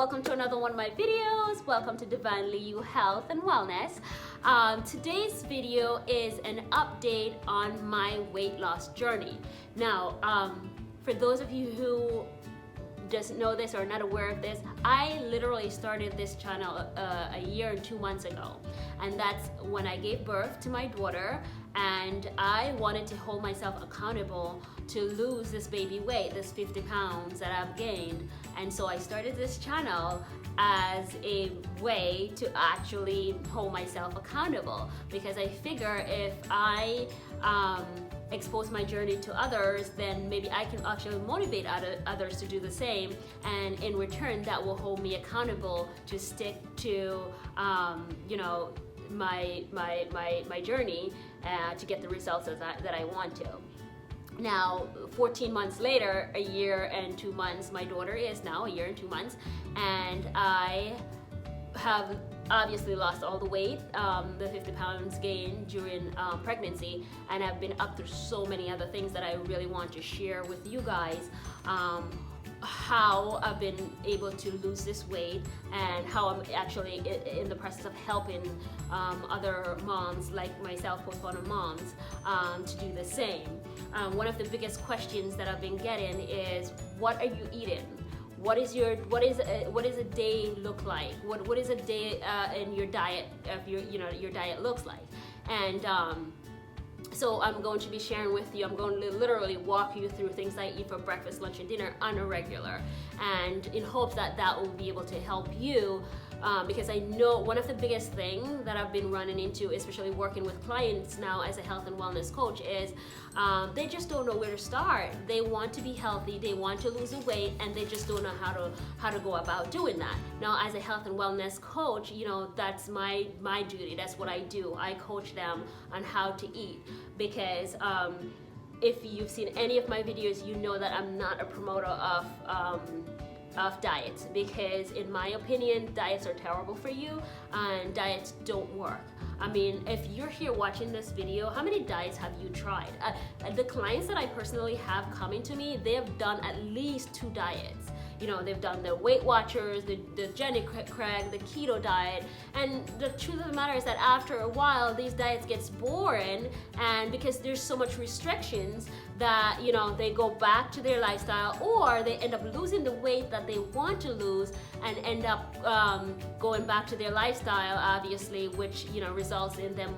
welcome to another one of my videos. Welcome to Divinely You Health and Wellness. Today's video is an update on my weight loss journey. Now, for those of you who doesn't know this or not aware of this, I literally started this channel a year and 2 months ago, and that's when I gave birth to my daughter, and I wanted to hold myself accountable to lose this baby weight, this 50 pounds that I've gained. And so I started this channel as a way to actually hold myself accountable, because I figure if I expose my journey to others, then maybe I can actually motivate others to do the same, and in return that will hold me accountable to stick to you know, my journey to get the results that I want to. Now, 14 months later, a year and 2 months, my daughter is now a year and 2 months, and I have obviously lost all the weight, the 50 pounds gained during pregnancy, and I've been up through so many other things that I really want to share with you guys. How I've been able to lose this weight, and how I'm actually in the process of helping other moms like myself, postpartum moms, to do the same. One of the biggest questions that I've been getting is, what are you eating? What is a day look like? What is a day in your diet of your diet looks like? And so I'm going to be sharing with you, I'm going to literally walk you through things I eat for breakfast, lunch, and dinner on a regular, and in hopes that that will be able to help you, because I know one of the biggest things that I've been running into, especially working with clients now as a health and wellness coach, is they just don't know where to start. They want to be healthy, they want to lose the weight, and they just don't know how to go about doing that. Now, as a health and wellness coach, you know, that's my duty. That's what I do. I coach them on how to eat, because if you've seen any of my videos, you know that I'm not a promoter of diets, because in my opinion, diets are terrible for you, and diets don't work. I mean, if you're here watching this video, how many diets have you tried? The clients that I personally have coming to me, they have done at least 2 diets. You know, they've done the Weight Watchers, the Jenny Craig, the keto diet, and the truth of the matter is that after a while, these diets gets boring, and because there's so much restrictions that, you know, they go back to their lifestyle, or they end up losing the weight that they want to lose and end up going back to their lifestyle, obviously, which, you know, results in them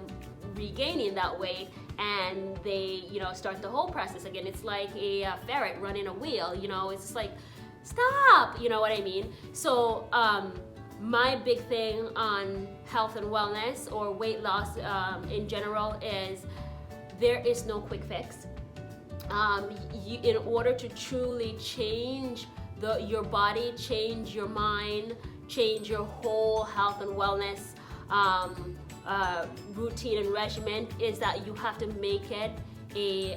regaining that weight, and they, you know, start the whole process again. It's like a ferret running a wheel, you know, it's just like, stop, you know what I mean? So my big thing on health and wellness, or weight loss in general, is there is no quick fix. In order to truly change your body, change your mind, change your whole health and wellness routine and regimen, is that you have to make it a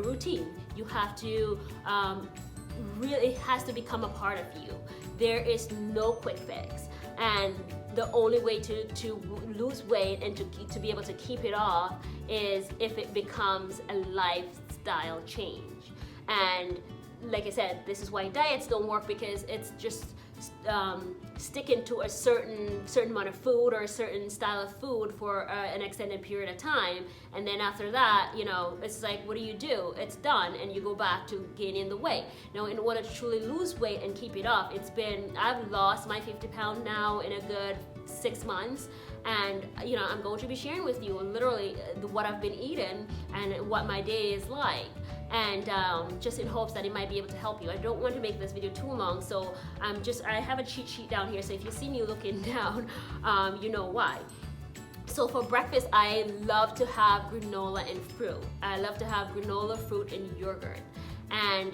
routine. You have to really, it has to become a part of you. There is no quick fix, and the only way to lose weight and to be able to keep it off is if it becomes a lifestyle change. And like I said, this is why diets don't work, because it's just sticking to a certain amount of food or a certain style of food for an extended period of time, and then after that, you know, it's like, what do? It's done, and you go back to gaining the weight. Now, in order to truly lose weight and keep it off, I've lost my 50 pounds now in a good 6 months, and you know, I'm going to be sharing with you literally what I've been eating and what my day is like, and just in hopes that it might be able to help you. I don't want to make this video too long, so I have a cheat sheet down here, so if you see me looking down, you know why. So for breakfast, I love to have granola and fruit. I love to have granola, fruit, and yogurt, and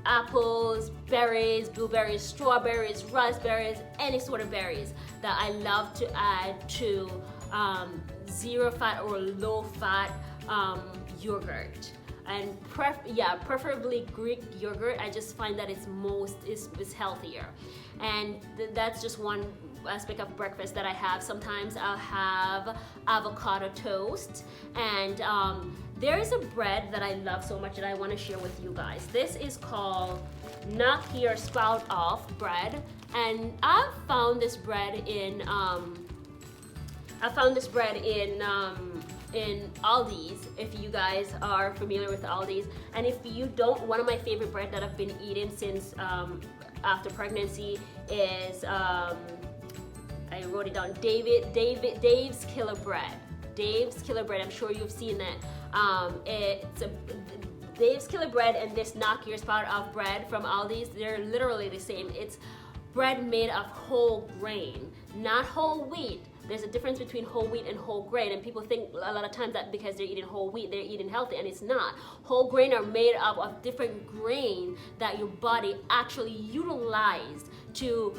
apples, berries, blueberries, strawberries, raspberries, any sort of berries that I love to add to zero fat or low fat yogurt. And preferably Greek yogurt. I just find that it's healthier, and that's just one aspect of breakfast that I have. Sometimes I'll have avocado toast, and there is a bread that I love so much that I want to share with you guys. This is called knock your spout off bread. And I found this bread in Aldi's, if you guys are familiar with Aldi's. And if you don't, one of my favorite bread that I've been eating since after pregnancy is, I wrote it down, Dave's Killer Bread. Dave's Killer Bread, I'm sure you've seen it. It's a Dave's Killer Bread and this knock your spout off bread from Aldi's, they're literally the same. It's bread made of whole grain, not whole wheat. There's a difference between whole wheat and whole grain, and people think a lot of times that because they're eating whole wheat, they're eating healthy, and it's not. Whole grain are made up of different grain that your body actually utilized to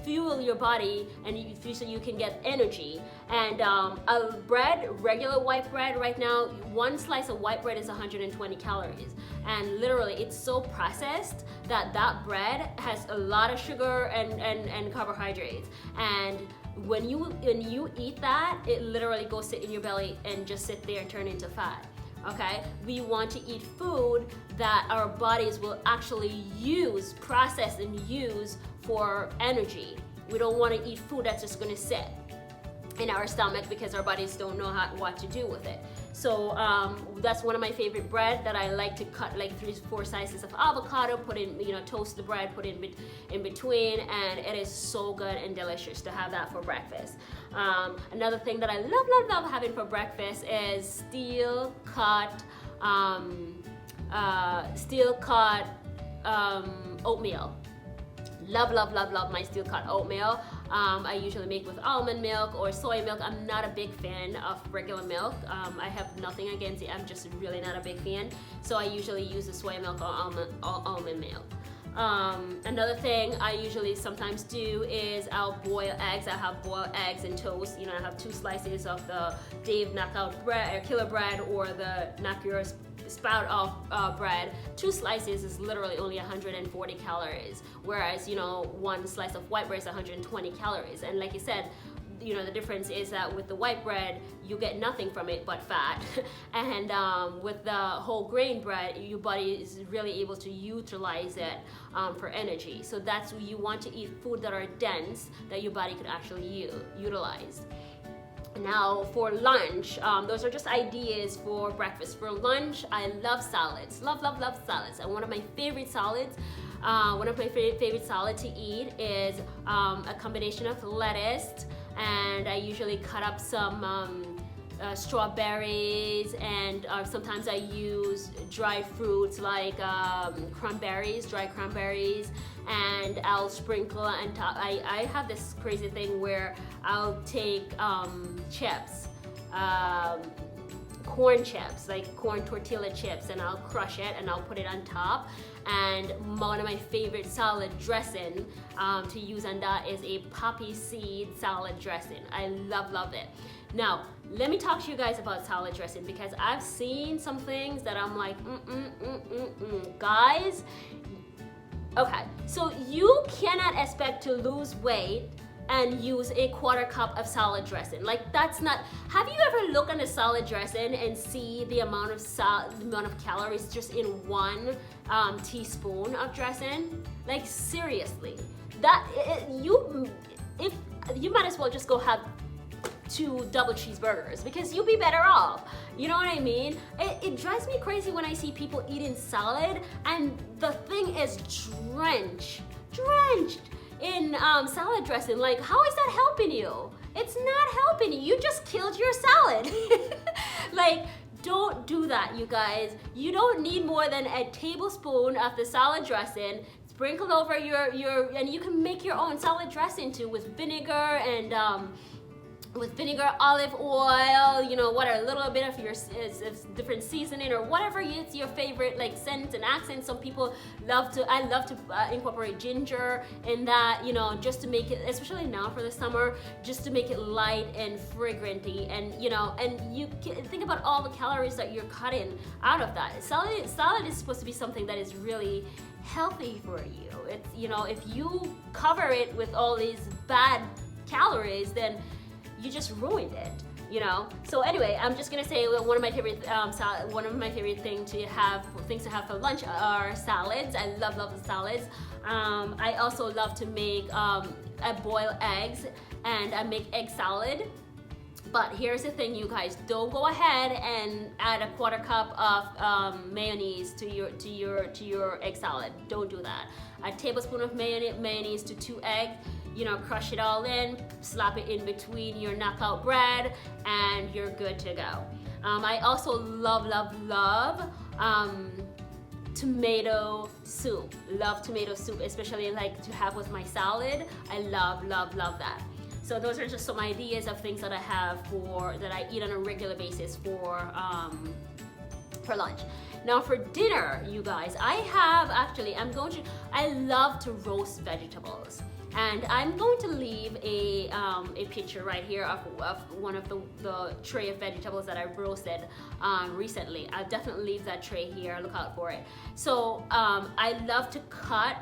fuel your body, and so you can get energy. And a bread, regular white bread right now, one slice of white bread is 120 calories. And literally, it's so processed that that bread has a lot of sugar and carbohydrates. And when you eat that, it literally goes sit in your belly and just sit there and turn into fat. Okay, we want to eat food that our bodies will actually use, process and use for energy. We don't want to eat food that's just going to sit in our stomach because our bodies don't know what to do with it. So that's one of my favorite bread that I like to cut like 3-4 slices of avocado, put in, toast the bread, put in between, and it is so good and delicious to have that for breakfast. Another thing that I love having for breakfast is steel cut oatmeal. Love my steel cut oatmeal. I usually make with almond milk or soy milk. I'm not a big fan of regular milk. I have nothing against it. I'm just really not a big fan. So I usually use the soy milk or almond milk. Another thing I usually sometimes do is I'll boil eggs. I have boiled eggs and toast. I have 2 slices of the Dave Knockout bread or Killer Bread or the Knock Your Spout Off bread. 2 slices is literally only 140 calories, whereas 1 slice of white bread is 120 calories. And like you said, the difference is that with the white bread you get nothing from it but fat, and with the whole grain bread your body is really able to utilize it for energy. So that's where you want to eat food that are dense, that your body could actually utilize. Now for lunch, those are just ideas for breakfast. For lunch, I love salads. Love salads. And one of my favorite salads to eat is a combination of lettuce, and I usually cut up some strawberries, and sometimes I use dried fruits like dry cranberries, and I'll sprinkle on top. I have this crazy thing where I'll take chips, corn chips, like corn tortilla chips, and I'll crush it and I'll put it on top. And one of my favorite salad dressing to use on that is a poppy seed salad dressing. I love it. Now, let me talk to you guys about salad dressing, because I've seen some things that I'm like, guys. Okay, so you cannot expect to lose weight and use a 1/4 cup of salad dressing. Like, that's not. Have you ever looked at a salad dressing and see the amount of calories just in 1 teaspoon of dressing? Like, seriously, you might as well just go have 2 double cheeseburgers, because you'll be better off. You know what I mean? It drives me crazy when I see people eating salad and the thing is drenched in salad dressing. Like, how is that helping you? It's not helping you. You just killed your salad. Like, don't do that, you guys. You don't need more than a tablespoon of the salad dressing sprinkled over and you can make your own salad dressing too, with vinegar and olive oil, a little bit of your different seasoning or whatever is your favorite, like scents and accents. Some people I love to incorporate ginger in that, just to make it, especially now for the summer, just to make it light and fragranty, and and you think about all the calories that you're cutting out of that. Salad is supposed to be something that is really healthy for you. It's, if you cover it with all these bad calories, then you just ruined it. you know. So anyway, I'm just gonna say one of my favorite things to have for lunch are salads. I love the salads. I also love to make I boil eggs and I make egg salad. But here's the thing, you guys, don't go ahead and add a 1/4 cup of mayonnaise to your egg salad. Don't do that. A tablespoon of mayonnaise to 2 eggs. You know, crush it all in, slap it in between your knockout bread, and you're good to go. I also love tomato soup. Love tomato soup, especially like to have with my salad. I love that. So those are just some ideas of things that I have that I eat on a regular basis for lunch. Now for dinner, you guys, I love to roast vegetables. And I'm going to leave a picture right here of one of the tray of vegetables that I roasted recently. I'll definitely leave that tray here, look out for it. So I love to cut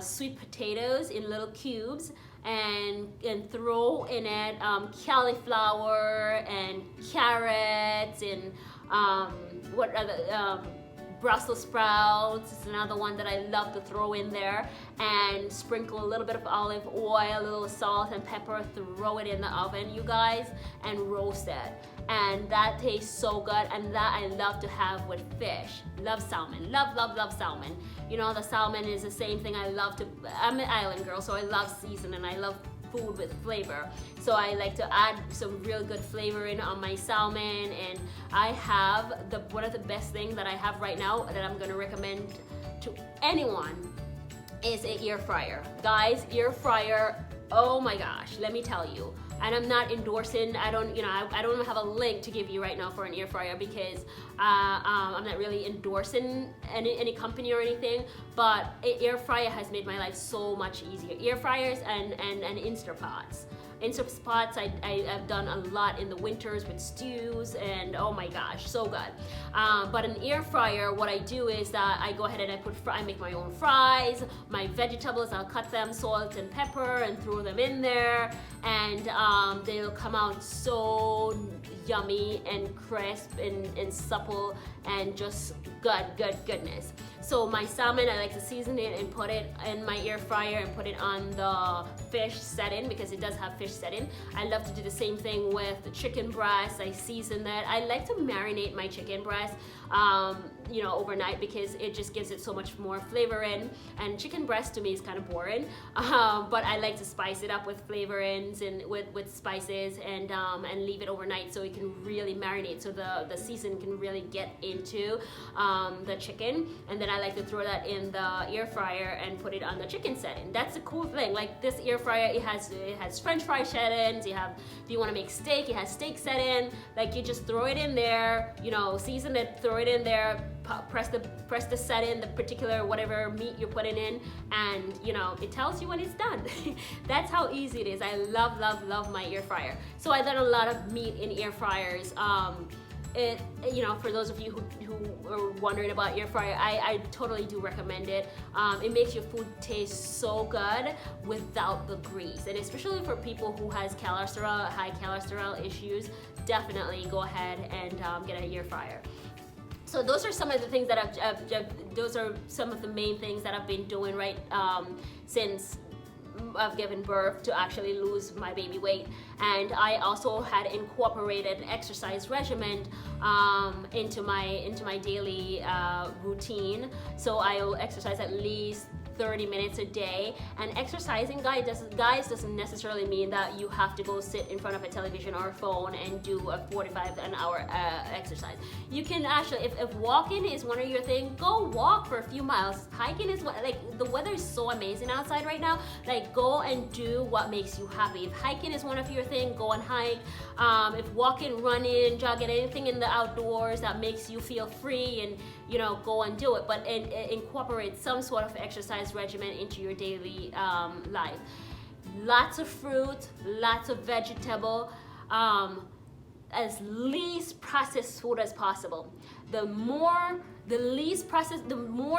sweet potatoes in little cubes and throw in it cauliflower and carrots and what other Brussels sprouts is another one that I love to throw in there, and sprinkle a little bit of olive oil, a little salt and pepper, throw it in the oven, you guys, and roast it. And that tastes so good, and that I love to have with fish. Love salmon, love salmon. You know, the salmon is the same thing I'm an island girl, so I love seasoning, I love food with flavor. So I like to add some real good flavor in on my salmon, and I have one of the best things that I have right now that I'm gonna recommend to anyone is an air fryer. Guys, air fryer, oh my gosh, let me tell you. And I'm not endorsing, I don't have a link to give you right now for an air fryer because I'm not really endorsing any company or anything, but an air fryer has made my life so much easier. Air fryers and Instapots. Instapots I've done a lot in the winters with stews, and oh my gosh, so good. But an air fryer, what I do is that I go ahead and I make my own fries, my vegetables, I'll cut them, salt and pepper, and throw them in there, and they'll come out so yummy and crisp and supple and just goodness. So my salmon, I like to season it and put it in my air fryer and put it on the fish setting because it does have fish setting. I love to do the same thing with the chicken breast. I season that. I like to marinate my chicken breast overnight because it just gives it so much more flavor in. And chicken breast to me is kind of boring, but I like to spice it up with flavorings and with spices and leave it overnight so it can really marinate, so the season can really get into the chicken. And then I like to throw that in the air fryer and put it on the chicken setting. That's the cool thing. Like this air fryer, it has French fry settings. If you want to make steak, it has steak setting. Like you just throw it in there, season it, throw it in there, press the setting, the particular whatever meat you're putting in, and it tells you when it's done. That's how easy it is. I love my air fryer. So I've done a lot of meat in air fryers. For those of you who are wondering about air fryer, I totally do recommend it. It makes your food taste so good without the grease, and especially for people who has high cholesterol issues, definitely go ahead and get an air fryer. So those are some of the things that those are some of the main things that I've been doing since I've given birth to actually lose my baby weight. And I also had incorporated an exercise regimen into my daily routine. So I'll exercise at least 30 minutes a day. And exercising, guys, doesn't necessarily mean that you have to go sit in front of a television or a phone and do a 45-an-hour exercise. You can actually, if walking is one of your things, go walk for a few miles. Hiking is the weather is so amazing outside right now. Like, go and do what makes you happy. If hiking is one of your things, go and hike. If walking, running, jogging, anything in the outdoors that makes you feel free, and go and do it. But incorporate some sort of exercise regimen into your daily life. Lots of fruit, lots of vegetable, as least processed food as possible. The more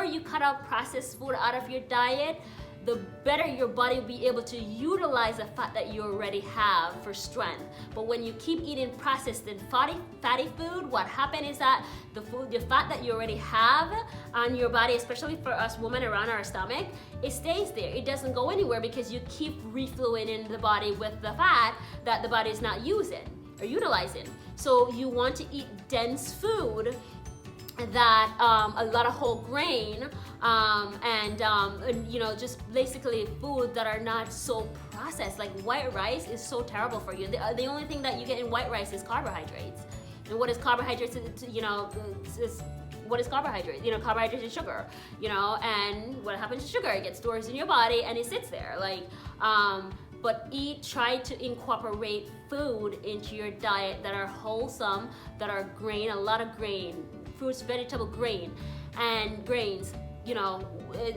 you cut out processed food out of your diet, the better your body will be able to utilize the fat that you already have for strength. But when you keep eating processed and fatty food, what happens is that the fat that you already have on your body, especially for us women around our stomach, it stays there. It doesn't go anywhere because you keep reflowing in the body with the fat that the body is not using or utilizing. So you want to eat dense food that a lot of whole grain and you know, just basically food that are not so processed. Like white rice is so terrible for you. The only thing that you get in white rice is carbohydrates. And what is carbohydrates? You know, what is carbohydrates? You know, carbohydrates is sugar. You know, and what happens to sugar? It gets stored in your body and it sits there. Like, but try to incorporate food into your diet that are wholesome, that are grain, a lot of grain, fruits, vegetable, grain, and grains, you know,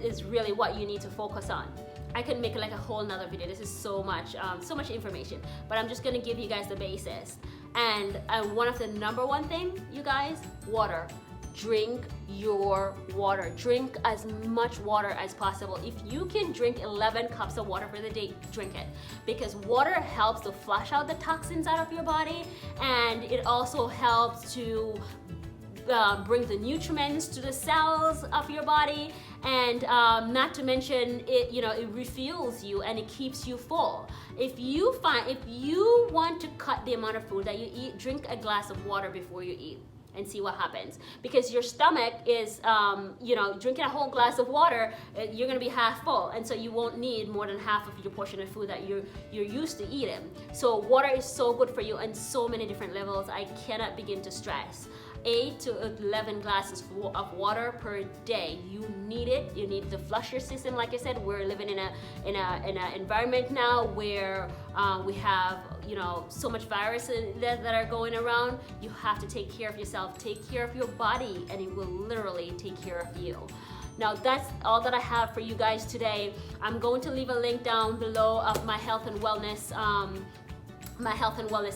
is really what you need to focus on. I could make like a whole nother video. This is so much information, but I'm just gonna give you guys the basis. And one of the number one thing, you guys, water. Drink your water. Drink as much water as possible. If you can drink 11 cups of water for the day, drink it. Because water helps to flush out the toxins out of your body, and it also helps to bring the nutrients to the cells of your body, and not to mention it, you know, it refuels you and it keeps you full. If you want to cut the amount of food that you eat, drink a glass of water before you eat and see what happens. Because your stomach is, you know, drinking a whole glass of water, you're gonna be half full, and so you won't need more than half of your portion of food that you're used to eating. So water is so good for you on so many different levels. I cannot begin to stress. 8 to 11 glasses of water per day. You need it. You need to flush your system. Like I said, we're living in an environment now where we have, you know, so much viruses that are going around. You have to take care of yourself. Take care of your body, and it will literally take care of you. Now that's all that I have for you guys today. I'm going to leave a link down below of my health and wellness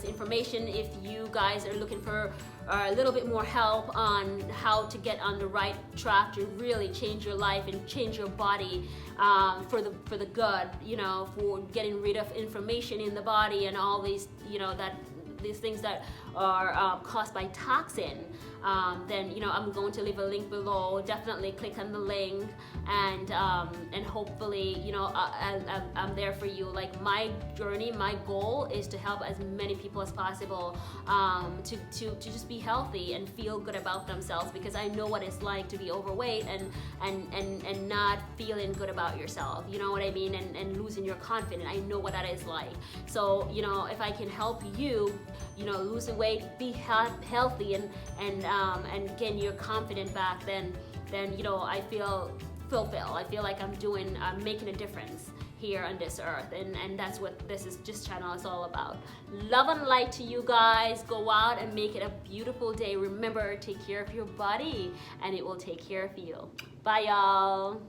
information if you guys are looking for a little bit more help on how to get on the right track to really change your life and change your body for the good, you know, for getting rid of inflammation in the body and all these, you know, these things that are caused by toxin. Then, you know, I'm going to leave a link below. Definitely click on the link, and hopefully, you know, I'm there for you. Like, my journey, my goal is to help as many people as possible to just be healthy and feel good about themselves, because I know what it's like to be overweight and not feeling good about yourself, you know what I mean, and losing your confidence. I know what that is like. So, you know, if I can help you, you know, lose weight, be healthy, and gain your confidence back, then you know, I feel fulfilled. I feel like I'm making a difference here on this earth, and that's what this channel is all about. Love and light to you guys. Go out and make it a beautiful day. Remember, take care of your body and it will take care of you. Bye, y'all.